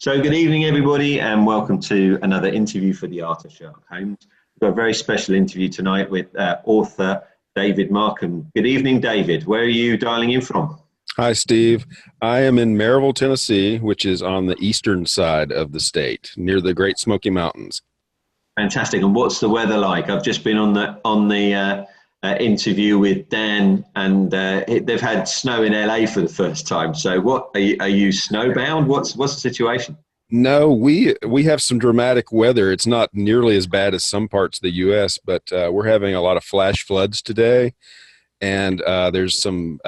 So good evening, everybody, and welcome to another interview for the Art of Sherlock Holmes. We've got a very special interview tonight with author David Marcum. Good evening, David. Where are you dialing in from? Hi, Steve. I am in Maryville, Tennessee, which is on the eastern side of the state, near the Great Smoky Mountains. Fantastic. And what's the weather like? I've just been on the interview with Dan, and they've had snow in LA for the first time. So, what are you snowbound? What's the situation? No, we have some dramatic weather. It's not nearly as bad as some parts of the U.S., but we're having a lot of flash floods today, and there's some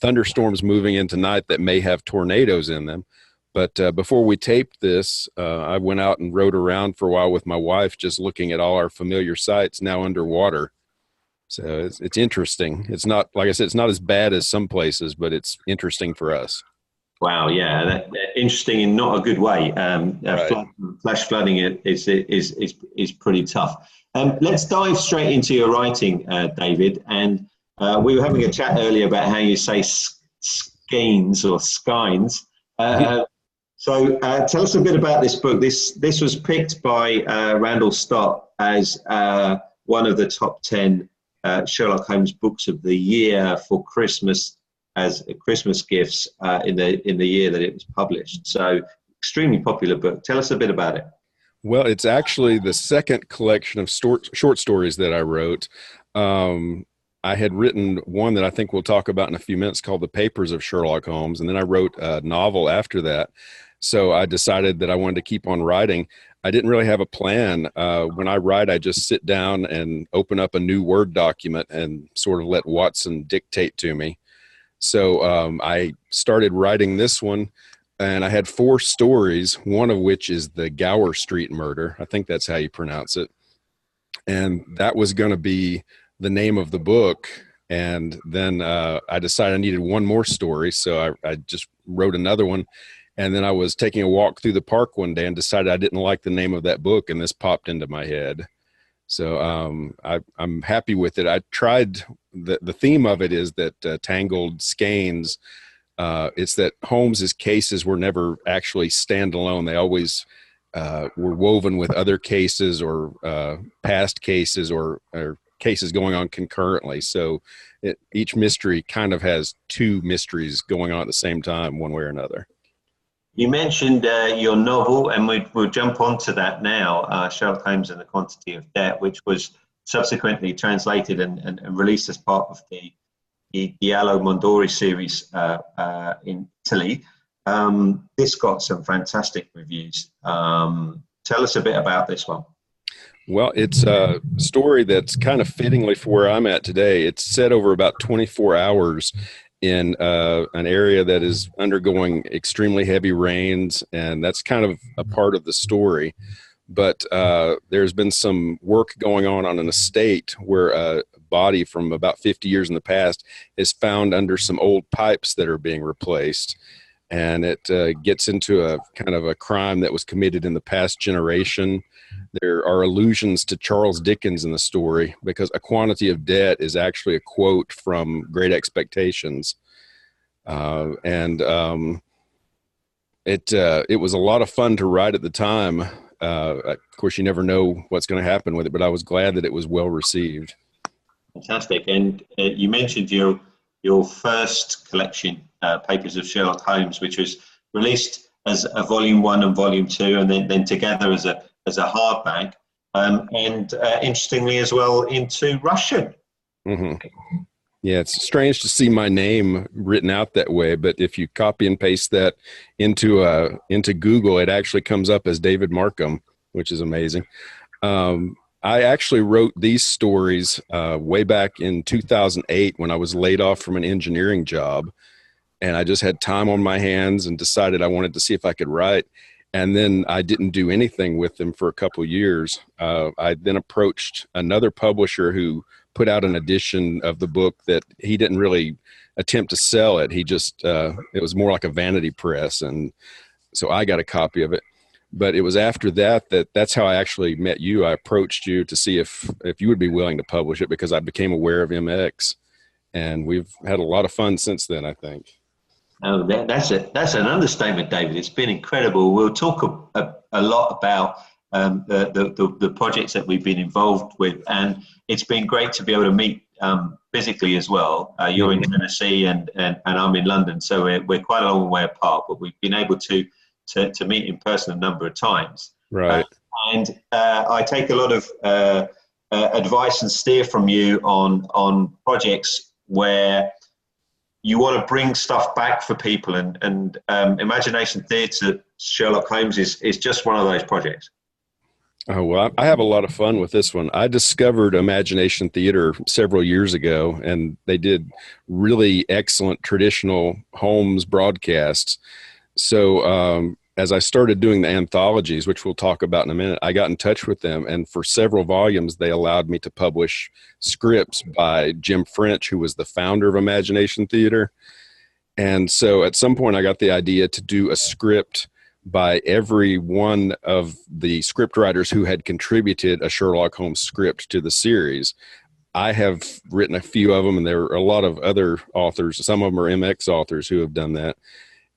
thunderstorms moving in tonight that may have tornadoes in them. But before we taped this, I went out and rode around for a while with my wife, just looking at all our familiar sites now underwater. So it's interesting. It's not, like I said, it's not as bad as some places, but it's interesting for us. Wow, yeah, interesting in not a good way. Right. Flash flooding is pretty tough. Let's dive straight into your writing, David. And we were having a chat earlier about how you say skeins or skines. So tell us a bit about this book. This was picked by Randall Stott as one of the top 10 Sherlock Holmes books of the year for Christmas, as Christmas gifts in the year that it was published. So extremely popular book. Tell us a bit about it. Well, it's actually the second collection of short stories that I wrote. I had written one that I think we'll talk about in a few minutes called The Papers of Sherlock Holmes, and then I wrote a novel after that. So I decided that I wanted to keep on writing. I didn't really have a plan. When I write, I just sit down and open up a new Word document and sort of let Watson dictate to me. So I started writing this one, and I had 4 stories, one of which is the Gower Street murder. I think that's how you pronounce it. And that was going to be the name of the book. And then I decided I needed one more story, so I just wrote another one. And then I was taking a walk through the park one day and decided I didn't like the name of that book, and this popped into my head. So I'm happy with it. I tried, the theme of it is that tangled skeins, it's that Holmes's cases were never actually standalone. They always were woven with other cases or past cases or cases going on concurrently. So each mystery kind of has 2 mysteries going on at the same time, one way or another. You mentioned your novel, and we'll jump onto that now, Sherlock Holmes and the Quantity of Debt, which was subsequently translated and released as part of the Giallo Mondori series in Italy. This got some fantastic reviews. Tell us a bit about this one. Well, it's a story that's kind of fittingly for where I'm at today. It's set over about 24 hours in an area that is undergoing extremely heavy rains, and that's kind of a part of the story. But there's been some work going on an estate where a body from about 50 years in the past is found under some old pipes that are being replaced. And it gets into a kind of a crime that was committed in the past generation. There are allusions to Charles Dickens in the story, because A Quantity of Debt is actually a quote from Great Expectations. It was a lot of fun to write at the time. Of course, you never know what's going to happen with it, but I was glad that it was well received. Fantastic. And you mentioned your first collection, Papers of Sherlock Holmes, which was released as a volume 1 and volume 2, and then together as a hardback, and interestingly as well into Russian. Mm-hmm. Yeah, it's strange to see my name written out that way, but if you copy and paste that into Google, it actually comes up as David Marcum, which is amazing. I actually wrote these stories way back in 2008 when I was laid off from an engineering job, and I just had time on my hands and decided I wanted to see if I could write. And then I didn't do anything with them for a couple of years. I then approached another publisher who put out an edition of the book that he didn't really attempt to sell it. He just, it was more like a vanity press. And so I got a copy of it. But it was after that's how I actually met you. I approached you to see if you would be willing to publish it, because I became aware of MX, and we've had a lot of fun since then, I think. Oh, that's an understatement, David. It's been incredible. We'll talk a lot about the projects that we've been involved with, and it's been great to be able to meet physically as well. You're in Tennessee, and I'm in London, so we're quite a long way apart, but we've been able to meet in person a number of times. Right. And I take a lot of advice and steer from you on projects where you want to bring stuff back for people, and Imagination Theatre Sherlock Holmes is just one of those projects. Oh, well, I have a lot of fun with this one. I discovered Imagination Theater several years ago, and they did really excellent traditional Holmes broadcasts. So as I started doing the anthologies, which we'll talk about in a minute, I got in touch with them, and for several volumes, they allowed me to publish scripts by Jim French, who was the founder of Imagination Theater. And so at some point, I got the idea to do a script by every one of the script writers who had contributed a Sherlock Holmes script to the series. I have written a few of them, and there are a lot of other authors. Some of them are MX authors who have done that.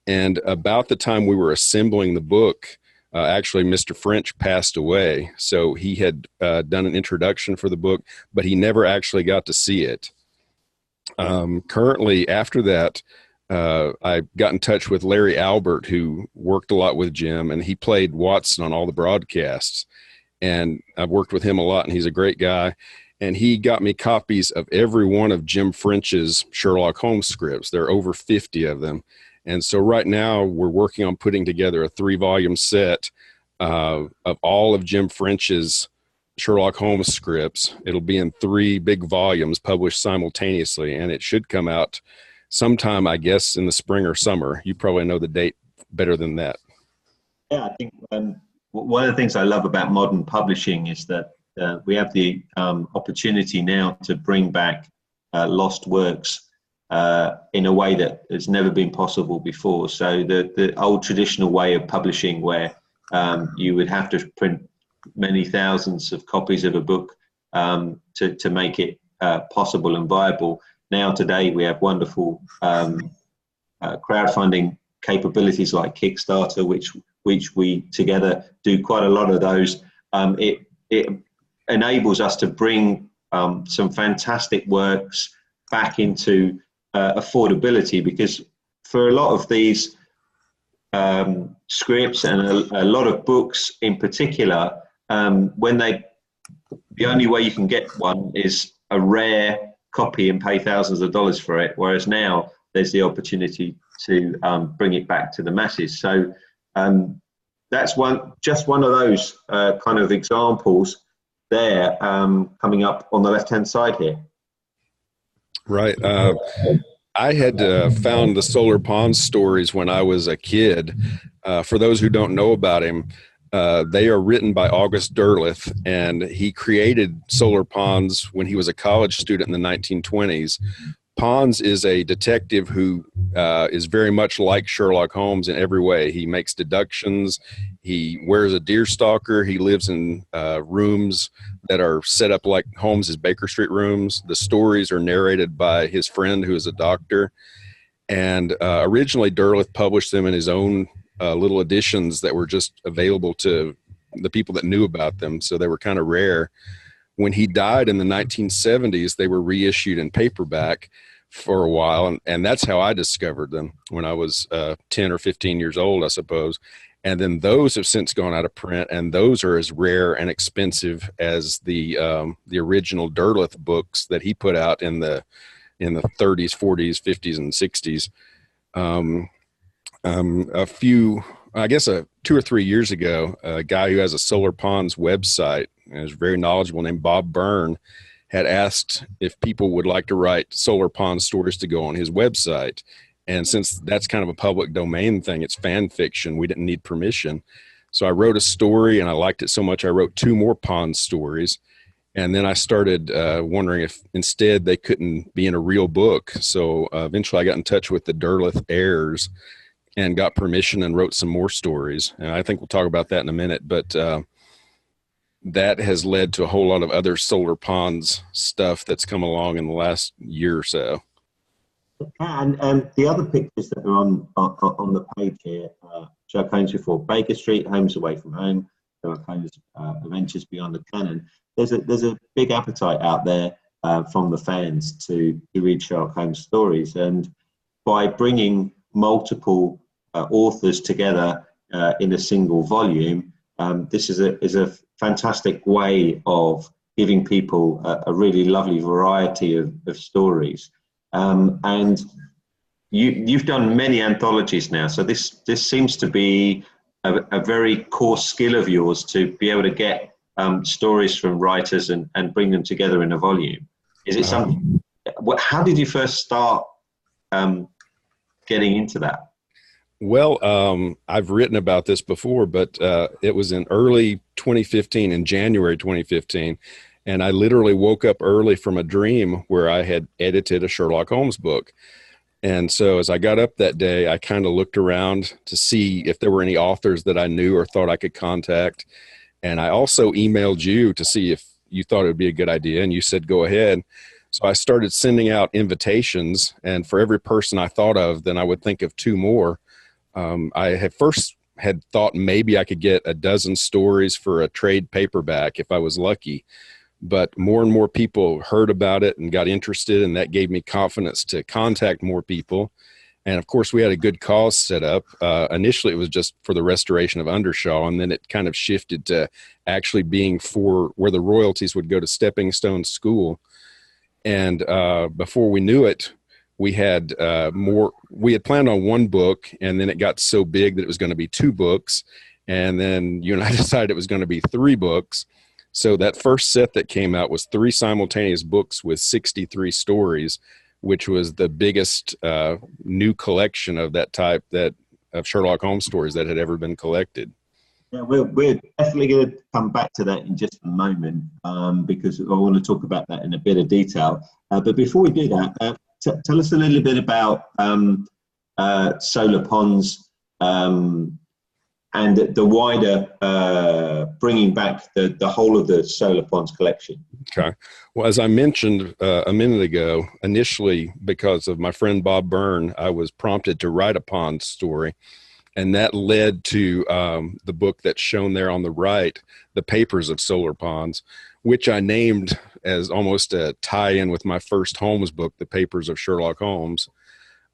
And about the time we were assembling the book, actually, Mr. French passed away. So he had done an introduction for the book, but he never actually got to see it. Currently, after that, I got in touch with Larry Albert, who worked a lot with Jim, and he played Watson on all the broadcasts. And I've worked with him a lot, and he's a great guy. And he got me copies of every one of Jim French's Sherlock Holmes scripts. There are over 50 of them. And so right now we're working on putting together a 3-volume set of all of Jim French's Sherlock Holmes scripts. It'll be in 3 big volumes published simultaneously, and it should come out sometime, I guess, in the spring or summer. You probably know the date better than that. Yeah, I think one of the things I love about modern publishing is that we have the opportunity now to bring back lost works in a way that has never been possible before. So the old traditional way of publishing, where you would have to print many thousands of copies of a book to make it possible and viable. Now today we have wonderful crowdfunding capabilities like Kickstarter, which we together do quite a lot of those. It enables us to bring some fantastic works back into affordability, because for a lot of these scripts and a lot of books in particular, the only way you can get one is a rare copy and pay thousands of dollars for it, whereas now there's the opportunity to bring it back to the masses. So that's just one of those kind of examples there, coming up on the left-hand side here. Right. I had found the Solar Pond stories when I was a kid. For those who don't know about him, they are written by August Derleth, and he created Solar Ponds when he was a college student in the 1920s. Ponds is a detective who is very much like Sherlock Holmes in every way. He makes deductions. He wears a deerstalker. He lives in rooms that are set up like Holmes's Baker Street rooms. The stories are narrated by his friend, who is a doctor. And originally, Derleth published them in his own little editions that were just available to the people that knew about them. So they were kind of rare. When he died in the 1970s, they were reissued in paperback for a while. And that's how I discovered them when I was 10 or 15 years old, I suppose. And then those have since gone out of print, and those are as rare and expensive as the original Derleth books that he put out in the 30s, 40s, 50s, and 60s. I guess 2 or 3 years ago, a guy who has a Solar Ponds website and is very knowledgeable, named Bob Byrne, had asked if people would like to write Solar Pond stories to go on his website. And since that's kind of a public domain thing, it's fan fiction, we didn't need permission. So I wrote a story, and I liked it so much I wrote 2 more Pond stories. And then I started wondering if instead they couldn't be in a real book. So eventually I got in touch with the Derleth heirs and got permission and wrote some more stories. And I think we'll talk about that in a minute. But that has led to a whole lot of other Solar Ponds stuff that's come along in the last year or so. And the other pictures that are on the page here, Sherlock Holmes Before Baker Street, Homes Away from Home, Sherlock Holmes Adventures Beyond the Canon. There's a big appetite out there from the fans to read Sherlock Holmes stories, and by bringing multiple authors together in a single volume, this is a fantastic way of giving people a really lovely variety of stories. And you've done many anthologies now, so this seems to be a very core skill of yours, to be able to get stories from writers and bring them together in a volume. Is it something? How did you first start getting into that? Well, I've written about this before, but it was in early 2015, in January 2015. And I literally woke up early from a dream where I had edited a Sherlock Holmes book. And so as I got up that day, I kind of looked around to see if there were any authors that I knew or thought I could contact. And I also emailed you to see if you thought it would be a good idea. And you said, go ahead. So I started sending out invitations. And for every person I thought of, then I would think of two more. I had thought maybe I could get a dozen stories for a trade paperback if I was lucky. But more and more people heard about it and got interested, and that gave me confidence to contact more people. And of course, we had a good cause set up. Initially, it was just for the restoration of Undershaw, and then it kind of shifted to actually being for where the royalties would go to Stepping Stone School. And before we knew it, we had more. We had planned on one book, and then it got so big that it was going to be two books. And then you and I decided it was going to be three books. So that first set that came out was 3 simultaneous books with 63 stories, which was the biggest new collection of that type of Sherlock Holmes stories that had ever been collected. Yeah, we're definitely going to come back to that in just a moment, because I want to talk about that in a bit of detail. But before we do that, tell us a little bit about Solar Ponds and the wider bringing back the whole of the Solar Ponds collection. Okay. Well, as I mentioned a minute ago, initially because of my friend Bob Byrne, I was prompted to write a pond story. And that led to the book that's shown there on the right, The Papers of Solar Ponds, which I named as almost a tie-in with my first Holmes book, The Papers of Sherlock Holmes.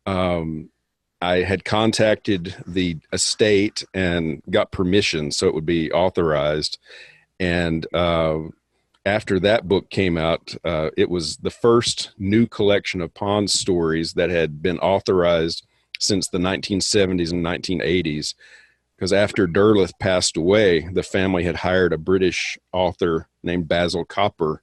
I had contacted the estate and got permission so it would be authorized. And after that book came out, it was the first new collection of Pond stories that had been authorized since the 1970s and 1980s. Because after Derleth passed away, the family had hired a British author named Basil Copper,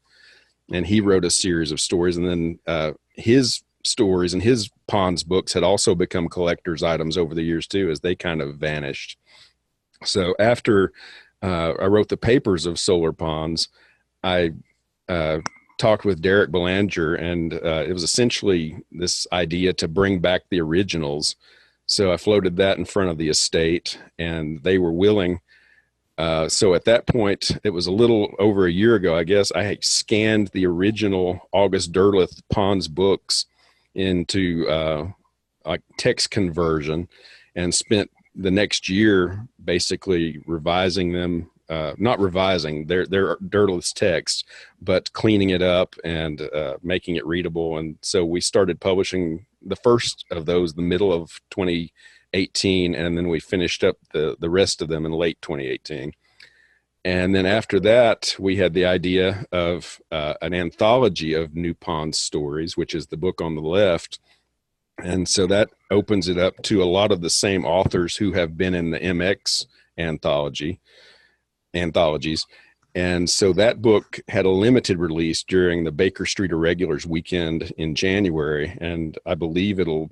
and he wrote a series of stories. And then his stories and his Ponds books had also become collector's items over the years too, as they kind of vanished. So after I wrote The Papers of Solar Ponds, I talked with Derek Belanger, and it was essentially this idea to bring back the originals. So I floated that in front of the estate, and they were willing. So at that point, it was a little over a year ago, I guess, I had scanned the original August Derleth Ponds books into like text conversion, and spent the next year basically revising them. Not revising their Derleth's text, but cleaning it up and making it readable. And so we started publishing the first of those the middle of 2018, and then we finished up the rest of them in late 2018. And then after that, we had the idea of an anthology of new Pond stories, which is the book on the left. And so that opens it up to a lot of the same authors who have been in the MX anthologies. And so that book had a limited release during the Baker Street Irregulars weekend in January, and I believe it'll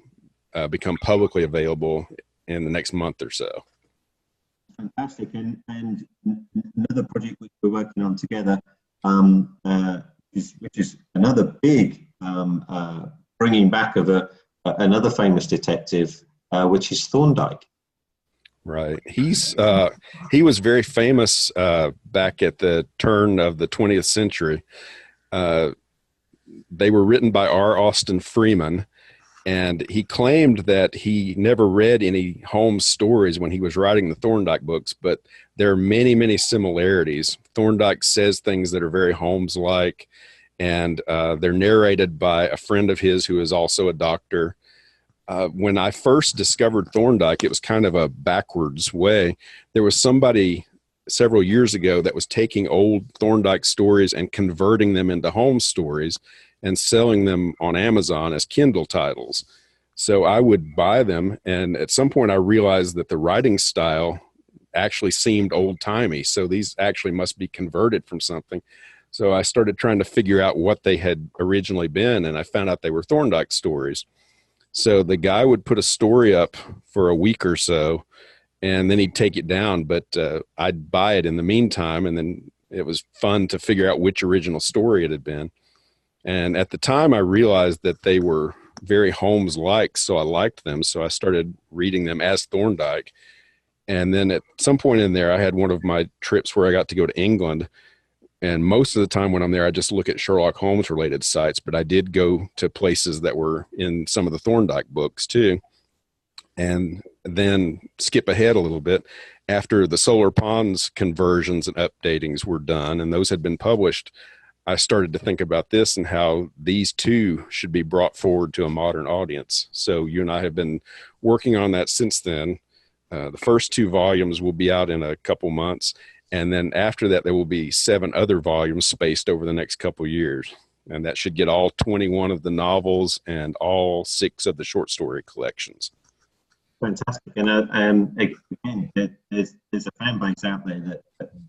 become publicly available in the next month or so. Fantastic. And another project which we're working on together, which is another big bringing back of another famous detective, which is Thorndike. Right. He was very famous back at the turn of the 20th century. They were written by R. Austin Freeman, And he claimed that he never read any Holmes stories when he was writing the Thorndike books, but there are many, many similarities. Thorndike says things that are very Holmes-like, and they're narrated by a friend of his who is also a doctor. When I first discovered Thorndike, it was kind of a backwards way. There was somebody several years ago that was taking old Thorndike stories and converting them into Holmes stories and selling them on Amazon as Kindle titles. So I would buy them, and at some point I realized that the writing style actually seemed old-timey, so these actually must be converted from something. So I started trying to figure out what they had originally been, and I found out they were Thorndike stories. So the guy would put a story up for a week or so, and then he'd take it down, but I'd buy it in the meantime, and then it was fun to figure out which original story it had been. And at the time, I realized that they were very Holmes-like, so I liked them. So I started reading them as Thorndike. And then at some point in there, I had one of my trips where I got to go to England. And most of the time when I'm there, I just look at Sherlock Holmes-related sites. But I did go to places that were in some of the Thorndike books, too. And then skip ahead a little bit. After the Solar Ponds conversions and updatings were done, and those had been published, I started to think about this and how these two should be brought forward to a modern audience. So you and I have been working on that since then. The first 2 volumes will be out in a couple months. And then after that, there will be 7 other volumes spaced over the next couple years. And that should get all 21 of the novels and all 6 of the short story collections. Fantastic. And again, there's a fan base out there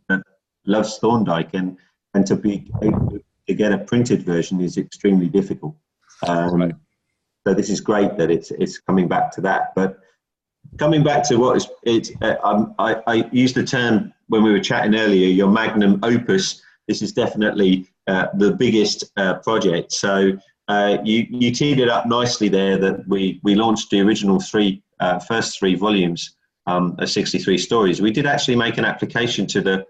that loves Thorndike, and to be able to get a printed version is extremely difficult. Right. So this is great that it's coming back to that. But coming back to what I used the term when we were chatting earlier, your magnum opus. This is definitely the biggest project. So you teed it up nicely there that we launched the original first 3 volumes of 63 stories. We did actually make an application to the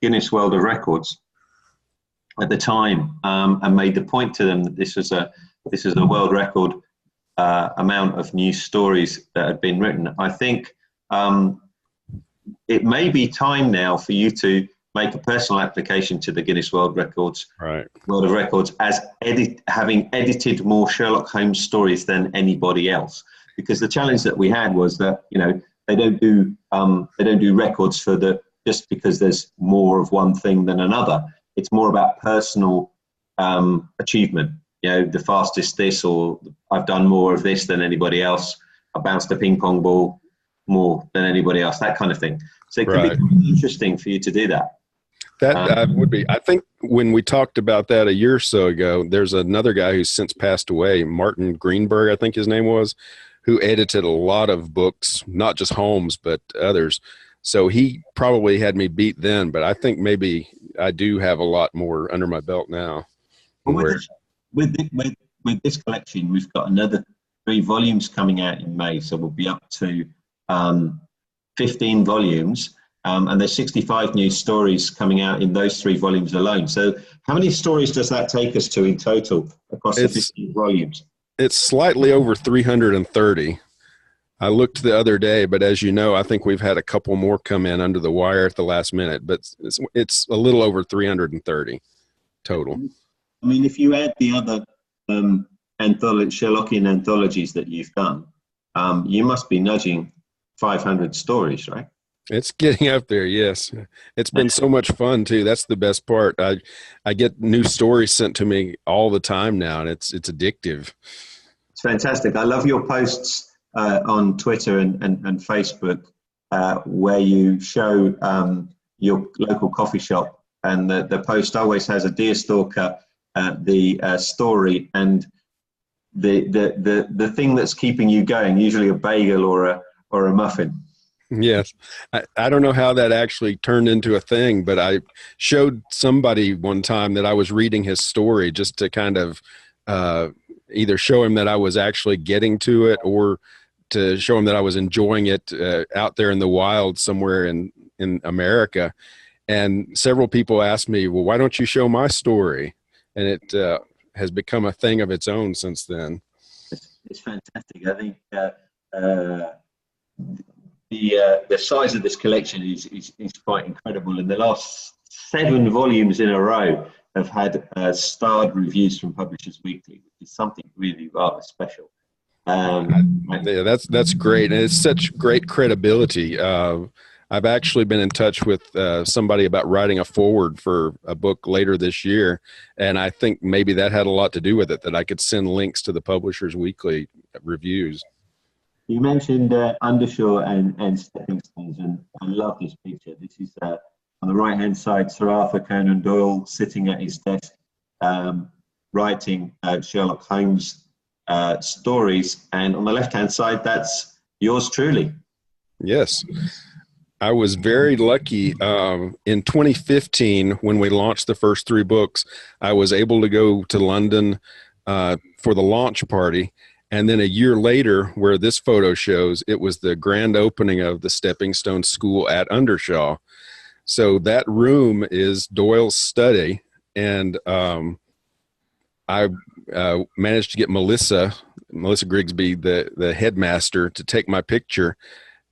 Guinness World of Records at the time, and made the point to them that this was a world record amount of new stories that had been written. I think it may be time now for you to make a personal application to the Guinness World Records, World of Records, as having edited more Sherlock Holmes stories than anybody else. Because the challenge that we had was that they don't do records for just because there's more of one thing than another. It's more about personal achievement. The fastest this, or I've done more of this than anybody else. I bounced a ping pong ball more than anybody else. That kind of thing. So it can be really interesting for you to do that. That would be. I think when we talked about that a year or so ago, there's another guy who's since passed away, Martin Greenberg, I think his name was, who edited a lot of books, not just Holmes, but others. So he probably had me beat then, but I think maybe I do have a lot more under my belt now. Well, with this collection, we've got another 3 volumes coming out in May, so we'll be up to 15 volumes, and there's 65 new stories coming out in those 3 volumes alone. So how many stories does that take us to in total across the 15 volumes? It's slightly over 330. I looked the other day, but as you know, I think we've had a couple more come in under the wire at the last minute, but it's a little over 330 total. I mean, if you add the other Sherlockian anthologies that you've done, you must be nudging 500 stories, right? It's getting up there, yes. It's been so much fun, too. That's the best part. I get new stories sent to me all the time now, and it's addictive. It's fantastic. I love your posts on Twitter and Facebook where you show your local coffee shop, and the post always has a deer stalker, the story, and the thing that's keeping you going, usually a bagel or a muffin. Yes. I don't know how that actually turned into a thing, but I showed somebody one time that I was reading his story just to kind of either show him that I was actually getting to it, or to show him that I was enjoying it out there in the wild somewhere in America. And several people asked me, well, why don't you show my story? And it has become a thing of its own since then. It's fantastic. I think the size of this collection is quite incredible. And the last 7 volumes in a row have had starred reviews from Publishers Weekly, which is something really rather special. Yeah, that's great, and it's such great credibility. I've actually been in touch with somebody about writing a foreword for a book later this year, and I think maybe that had a lot to do with it, that I could send links to the Publishers Weekly reviews. You mentioned Undershore and Stepping Stones, and I love this picture. This is on the right-hand side, Sir Arthur Conan Doyle sitting at his desk, writing Sherlock Holmes stories, and on the left-hand side, that's yours truly. Yes. I was very lucky. In 2015, when we launched the first 3 books, I was able to go to London for the launch party. And then a year later, where this photo shows, it was the grand opening of the Stepping Stone School at Undershaw. So that room is Doyle's study. And I managed to get Melissa Grigsby, the headmaster, to take my picture.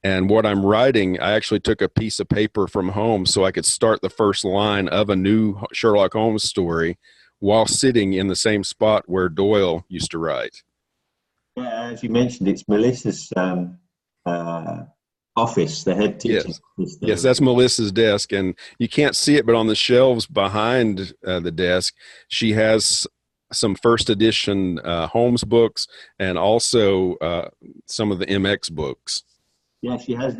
And what I'm writing, I actually took a piece of paper from home so I could start the first line of a new Sherlock Holmes story while sitting in the same spot where Doyle used to write. Yeah, as you mentioned, it's Melissa's office, the head teacher. Yes, that's Melissa's desk, and you can't see it, but on the shelves behind the desk, she has some first edition Holmes books and also some of the MX books. Yeah, she has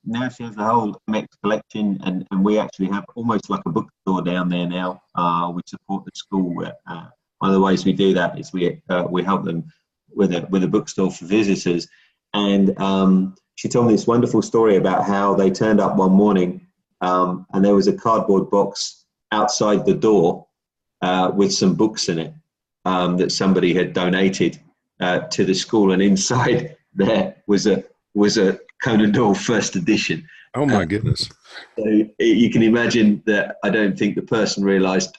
now she has the whole MX collection, and we actually have almost like a bookstore down there now. We support the school. One of the ways we do that is we help them with a bookstore for visitors. And she told me this wonderful story about how they turned up one morning and there was a cardboard box outside the door with some books in it that somebody had donated to the school, and inside there was a Conan Doyle first edition. Oh my goodness. So you can imagine that I don't think the person realized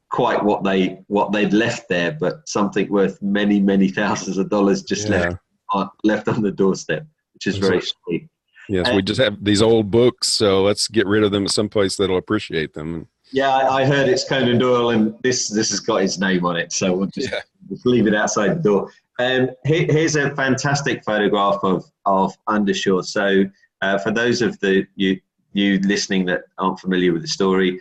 quite what they'd left there, but something worth many thousands of dollars just left on the doorstep, which is very sweet. Yes, we just have these old books, so let's get rid of them at some place that'll appreciate them. Yeah, I heard it's Conan Doyle, and this has got his name on it, so we'll just leave it outside the door. Here's a fantastic photograph of Undershore. So for those of you listening that aren't familiar with the story,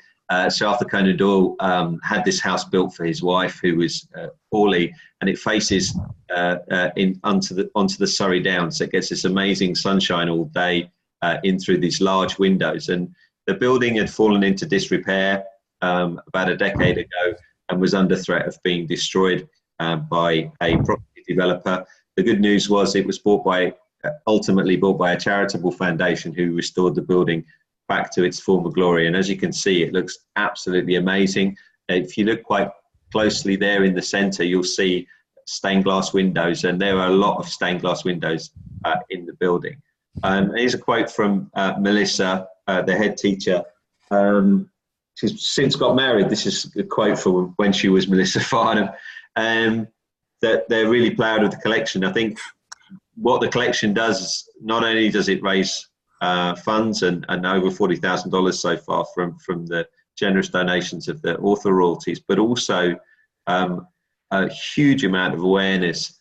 Sir Arthur Conan Doyle had this house built for his wife, who was poorly, and it faces onto the Surrey Downs. So it gets this amazing sunshine all day in through these large windows. And the building had fallen into disrepair about a decade ago and was under threat of being destroyed by a property developer. The good news was it was ultimately bought by a charitable foundation who restored the building back to its former glory. And as you can see, it looks absolutely amazing. If you look quite closely there in the center, you'll see stained glass windows, and there are a lot of stained glass windows in the building. Here's a quote from Melissa, the head teacher. She's since got married. This is a quote from when she was Melissa Farnham. That they're really proud of the collection. I think what the collection does is not only does it raise funds and over $40,000 so far from the generous donations of the author royalties, but also a huge amount of awareness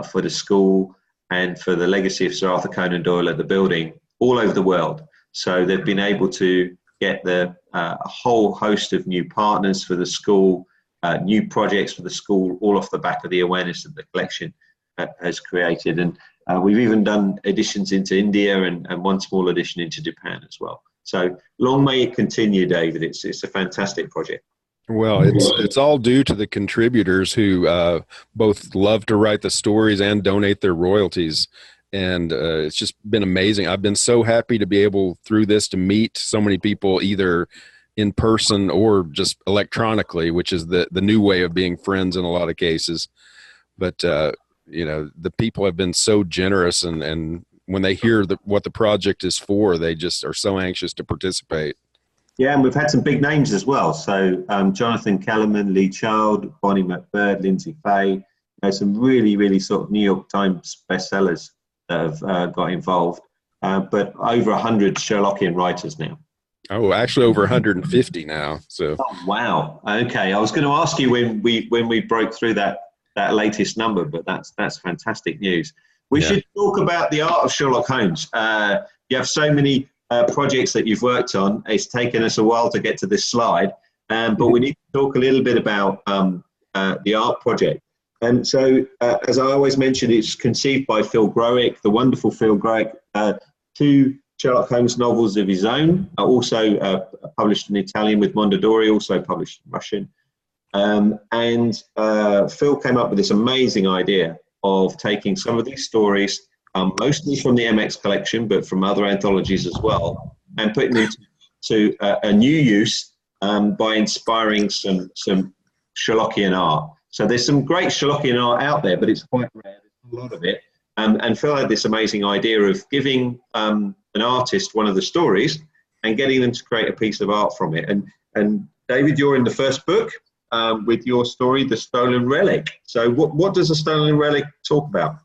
for the school and for the legacy of Sir Arthur Conan Doyle at the building all over the world. So they've been able to get a whole host of new partners for the school, new projects for the school, all off the back of the awareness that the collection has created. And we've even done editions into India and one small edition into Japan as well. So long may it continue, David. It's a fantastic project. Well, it's all due to the contributors who both love to write the stories and donate their royalties. And it's just been amazing. I've been so happy to be able through this to meet so many people, either in person or just electronically, which is the new way of being friends in a lot of cases. But, the people have been so generous, and when they hear what the project is for, they just are so anxious to participate. Yeah, and we've had some big names as well. So Jonathan Kellerman, Lee Child, Bonnie McBird, Lindsay Fay, There's some really, really sort of New York Times bestsellers that have got involved, but over 100 Sherlockian writers now. Oh, actually over 150 now. So Oh, wow. Okay, I was going to ask you when we broke through that latest number, but that's fantastic news. We should talk about the art of Sherlock Holmes. You have so many projects that you've worked on. It's taken us a while to get to this slide, but we need to talk a little bit about the art project. And so, as I always mention, it's conceived by Phil Growick, the wonderful Phil Growick, 2 Sherlock Holmes novels of his own, also published in Italian with Mondadori, also published in Russian. And Phil came up with this amazing idea of taking some of these stories, mostly from the MX collection, but from other anthologies as well, and putting them to a new use by inspiring some Sherlockian art. So there's some great Sherlockian art out there, but it's quite rare. There's a lot of it. And Phil had this amazing idea of giving an artist one of the stories and getting them to create a piece of art from it. And David, you're in the first book with your story, The Stolen Relic. So what does The Stolen Relic talk about?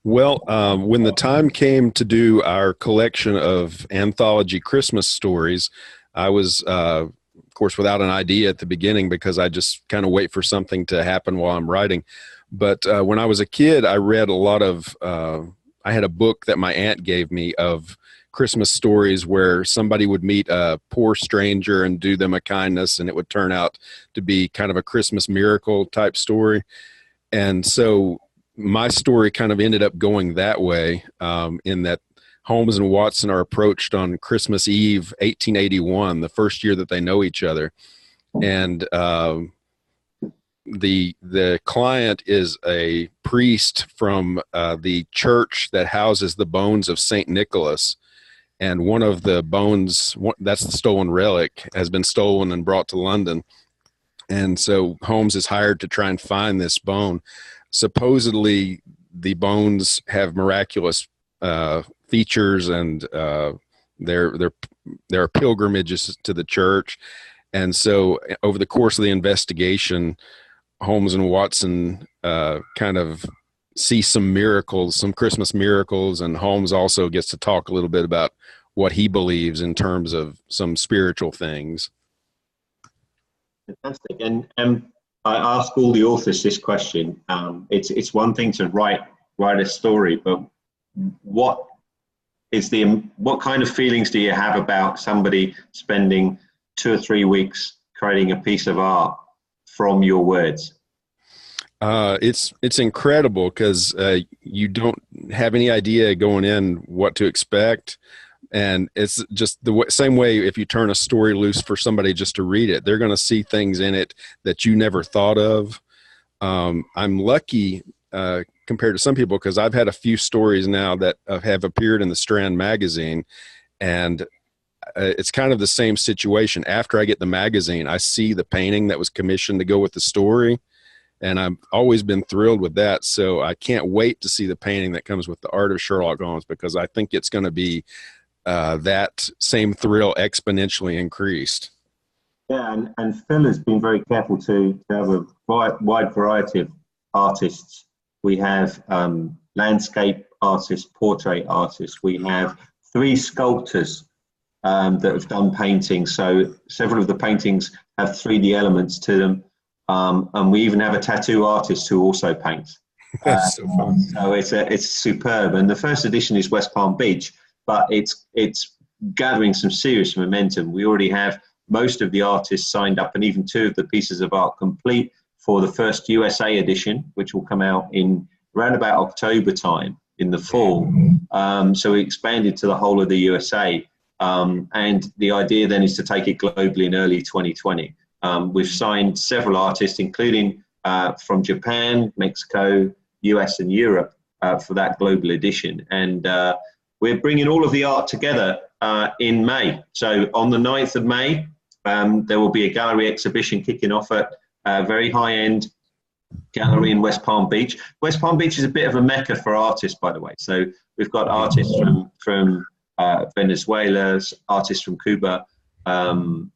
Well, when the time came to do our collection of anthology Christmas stories, I was, of course, without an idea at the beginning because I just kind of wait for something to happen while I'm writing. But when I was a kid, I read a lot of, I had a book that my aunt gave me of Christmas stories where somebody would meet a poor stranger and do them a kindness, and it would turn out to be kind of a Christmas miracle type story. And so my story kind of ended up going that way, in that Holmes and Watson are approached on Christmas Eve, 1881, the first year that they know each other. And the client is a priest from the church that houses the bones of St. Nicholas. And one of the bones, that's the stolen relic, has been stolen and brought to London. And so Holmes is hired to try and find this bone. Supposedly, the bones have miraculous features, and there are pilgrimages to the church. And so over the course of the investigation, Holmes and Watson kind of see some miracles, some Christmas miracles, and Holmes also gets to talk a little bit about what he believes in terms of some spiritual things. Fantastic. And I ask all the authors this question. It's one thing to write a story, but what kind of feelings do you have about somebody spending 2 or 3 weeks creating a piece of art from your words? It's incredible because you don't have any idea going in what to expect. And it's just the same way if you turn a story loose for somebody just to read it, they're going to see things in it that you never thought of. I'm lucky compared to some people because I've had a few stories now that have appeared in the Strand magazine, and it's kind of the same situation. After I get the magazine, I see the painting that was commissioned to go with the story, and I've always been thrilled with that. So I can't wait to see the painting that comes with the Art of Sherlock Holmes, because I think it's going to be that same thrill exponentially increased. Yeah, and Phil has been very careful to have a wide variety of artists. We have landscape artists, portrait artists. We have 3 sculptors that have done paintings. So several of the paintings have 3D elements to them. And we even have a tattoo artist who also paints. That's so fun. So it's superb. And the first edition is West Palm Beach, but it's gathering some serious momentum. We already have most of the artists signed up, and even 2 of the pieces of art complete for the first USA edition, which will come out in around about October time in the fall. So we expanded to the whole of the USA. And the idea then is to take it globally in early 2020. We've signed several artists, including from Japan, Mexico, US, and Europe for that global edition. And we're bringing all of the art together in May. So on the 9th of May, there will be a gallery exhibition kicking off at a very high-end gallery in West Palm Beach. West Palm Beach is a bit of a mecca for artists, by the way. So we've got artists from Venezuela, artists from Cuba, and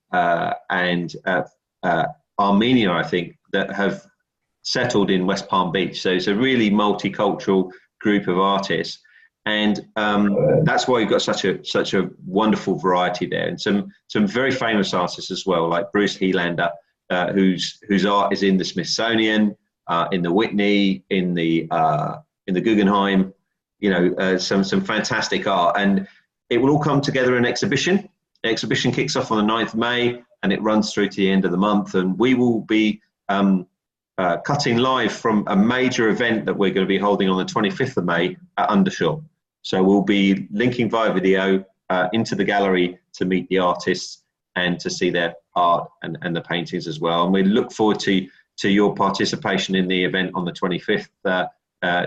Armenia, I think, that have settled in West Palm Beach. So it's a really multicultural group of artists. And that's why you've got such a wonderful variety there, and some very famous artists as well, like Bruce Helander, whose art is in the Smithsonian, in the Whitney, in the Guggenheim. Some fantastic art, and it will all come together in an exhibition. The exhibition kicks off on the 9th of May, and it runs through to the end of the month. And we will be cutting live from a major event that we're going to be holding on the 25th of May at Undershore. So we'll be linking via video into the gallery to meet the artists and to see their art and the paintings as well. And we look forward to your participation in the event on the 25th,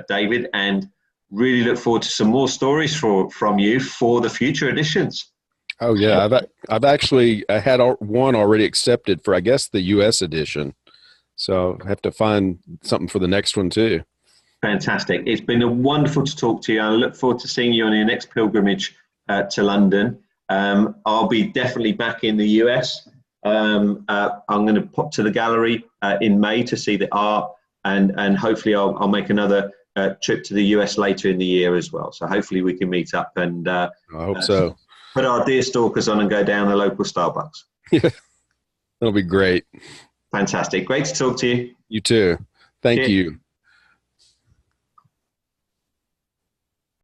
David, and really look forward to some more stories from you for the future editions. Oh yeah, I've actually had one already accepted for, I guess, the U.S. edition. So I have to find something for the next one too. Fantastic. It's been wonderful to talk to you. I look forward to seeing you on your next pilgrimage to London. I'll be definitely back in the US. I'm going to pop to the gallery in May to see the art, and hopefully I'll make another trip to the US later in the year as well. So hopefully we can meet up and I hope so. Put our deer stalkers on and go down the local Starbucks. Yeah, that'll be great. Fantastic. Great to talk to you. You too. Thank Cheers. you.